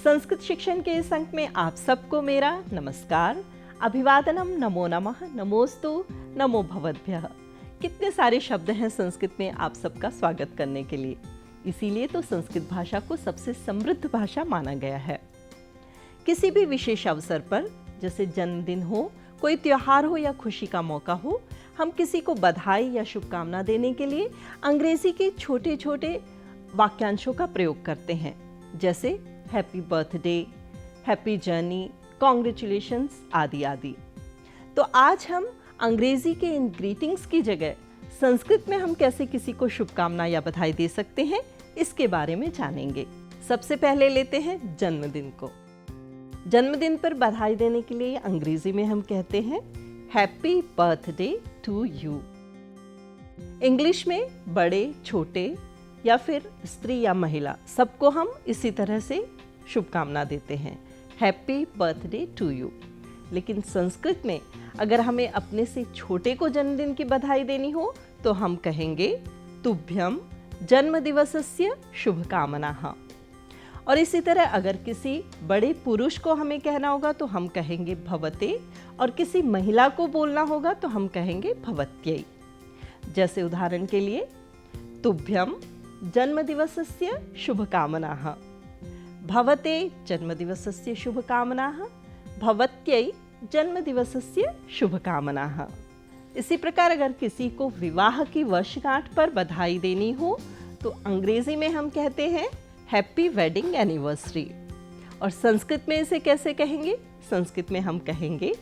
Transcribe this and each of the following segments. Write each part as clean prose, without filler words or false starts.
संस्कृत शिक्षण के इस अंक में आप सबको मेरा नमस्कार, अभिवादनम, नमो नमः, नमोस्तु, नमो भवद्भ्यः। कितने सारे शब्द हैं संस्कृत में आप सबका स्वागत करने के लिए। इसीलिए तो संस्कृत भाषा को सबसे समृद्ध भाषा माना गया है। किसी भी विशेष अवसर पर, जैसे जन्मदिन हो, कोई त्योहार हो या खुशी का मौका हो, हम किसी को बधाई या शुभकामना देने के लिए अंग्रेजी के छोटे छोटे वाक्यांशों का प्रयोग करते हैं, जैसे happy birthday, happy journey, congratulations आदि आदि। तो आज हम अंग्रेजी के इन ग्रीटिंग्स की जगह संस्कृत में हम कैसे किसी को शुभकामना या बधाई दे सकते हैं, इसके बारे में जानेंगे। सबसे पहले लेते हैं जन्मदिन को। जन्मदिन पर बधाई देने के लिए अंग्रेजी में हम कहते हैं happy birthday to you. English में बड़े, छोटे या फिर स्त्री या महिला, सबको हम इसी तरह से शुभकामना देते हैं, हैप्पी बर्थडे टू यू। लेकिन संस्कृत में अगर हमें अपने से छोटे को जन्मदिन की बधाई देनी हो तो हम कहेंगे तुभ्यम जन्मदिवसस्य शुभकामनाः। और इसी तरह अगर किसी बड़े पुरुष को हमें कहना होगा तो हम कहेंगे भवते, और किसी महिला को बोलना होगा तो हम कहेंगे भवत्यै। जैसे उदाहरण के लिए, तुभ्यम जन्मदिवसस्य शुभकामनाः, भवते जन्मदिवसस्य शुभकामनाः, भवत्यै जन्मदिवसस्य शुभकामनाः। इसी प्रकार अगर किसी को विवाह की वर्षगांठ पर बधाई देनी हो तो अंग्रेजी में हम कहते हैं हैप्पी वेडिंग एनिवर्सरी। और संस्कृत में इसे कैसे कहेंगे? संस्कृत में हम कहेंगे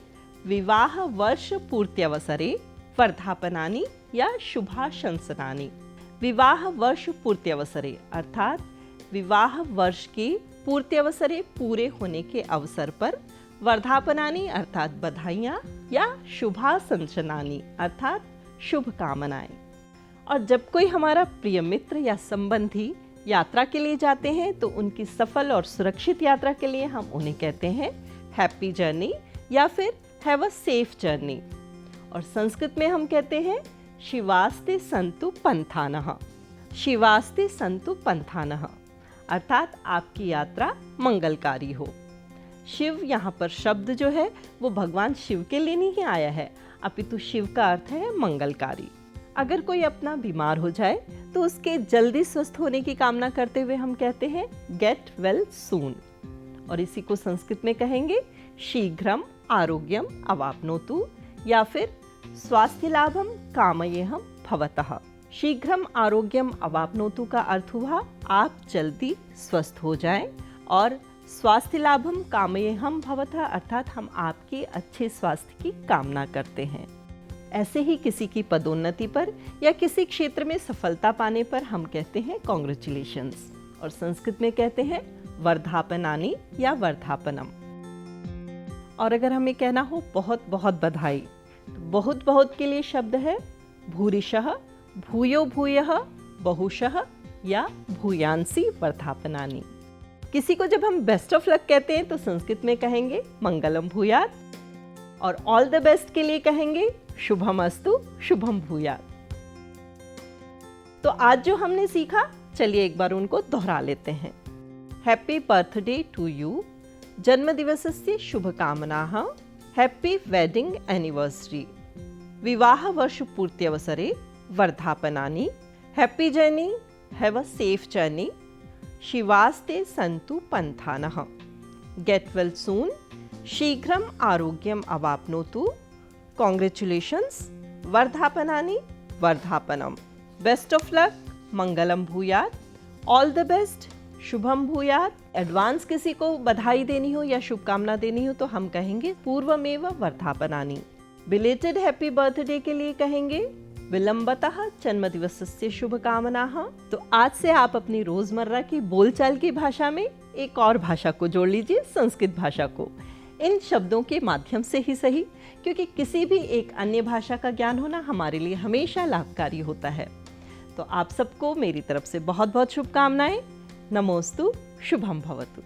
विवाह वर्ष पूर्त्यवसरे वर्धापनानि या शुभाशंसनानि। विवाह वर्ष पूर्त्यवसरे अर्थात विवाह वर्ष के पूर्त्यवसरे पूरे होने के अवसर पर, वर्धापनानि अर्थात बधाइयाँ या शुभाशंसनानि अर्थात शुभकामनाएं। और जब कोई हमारा प्रिय मित्र या संबंधी यात्रा के लिए जाते हैं तो उनकी सफल और सुरक्षित यात्रा के लिए हम उन्हें कहते हैं हैप्पी जर्नी या फिर हैव अ सेफ जर्नी। और संस्कृत में हम कहते हैं शिवास्ते सन्तु पंथानः। शिवास्ते सन्तु पंथानः अर्थात आपकी यात्रा मंगलकारी हो। शिव यहाँ पर शब्द जो है वो भगवान शिव के लिए नहीं आया है, अपितु शिव का अर्थ है मंगलकारी। अगर कोई अपना बीमार हो जाए तो उसके जल्दी स्वस्थ होने की कामना करते हुए हम कहते हैं गेट वेल सून। और इसी को संस्कृत में कहेंगे शीघ्रम आरोग्यम अवाप्नोतु या फिर स्वास्थ्य लाभम कामयेहम भवतः। शीघ्रम आरोग्यम अवाप्नोतु का अर्थ हुआ आप जल्दी स्वस्थ हो जाएं, और स्वास्थ्य लाभम कामयेहम भवतः अर्थात हम आपके अच्छे स्वास्थ्य की कामना करते हैं। ऐसे ही किसी की पदोन्नति पर या किसी क्षेत्र में सफलता पाने पर हम कहते हैं कॉन्ग्रेचुलेशंस, और संस्कृत में कहते हैं वर्धापनानि या वर्धापनम। और अगर हमें कहना हो बहुत बहुत बधाई, तो बहुत बहुत के लिए शब्द है भूरिशः, भूयो भूयः, बहुशः या भूयांसी वर्धापनानि। किसी को जब हम बेस्ट ऑफ लक कहते हैं तो संस्कृत में कहेंगे मंगलम भूयात्, और ऑल द बेस्ट के लिए कहेंगे शुभम अस्तु, शुभम भूयात्। तो आज जो हमने सीखा, चलिए एक बार उनको दोहरा लेते हैं। हैप्पी बर्थडे टू यू, जन्मदिवसस्य शुभकामनाः, हैप्पी वेडिंग एनिवर्सरी, विवाह वर्ष पूर्त्यवसरे वर्धापनानि, happy journey, have a safe journey, शिवास्ते सन्तु पंथानः, गेट वेल सून, शीघ्रम आरोग्यम अवाप्नोतु, कॉन्ग्रेचुलेशंस, वर्धापनानि वर्धापनम, बेस्ट ऑफ लक, मंगलम भूयात्, ऑल द बेस्ट, शुभम भूयात्। एडवांस किसी को बधाई देनी हो या शुभकामना देनी हो तो हम कहेंगे पूर्वमेव वर्धापनानि। बिलेटेड हैप्पी बर्थडे के लिए कहेंगे विलंबतः जन्मदिवसस्य शुभकामनाः। तो आज से आप अपनी रोजमर्रा की बोलचाल की भाषा में एक और भाषा को जोड़ लीजिए, संस्कृत भाषा को। इन शब्दों के माध्यम से ही सही, क्योंकि किसी भी एक अन्य भाषा का ज्ञान होना हमारे लिए हमेशा लाभकारी होता है। तो आप सबको मेरी तरफ से बहुत बहुत शुभकामनाएं। नमोस्तु, शुभम भवतु।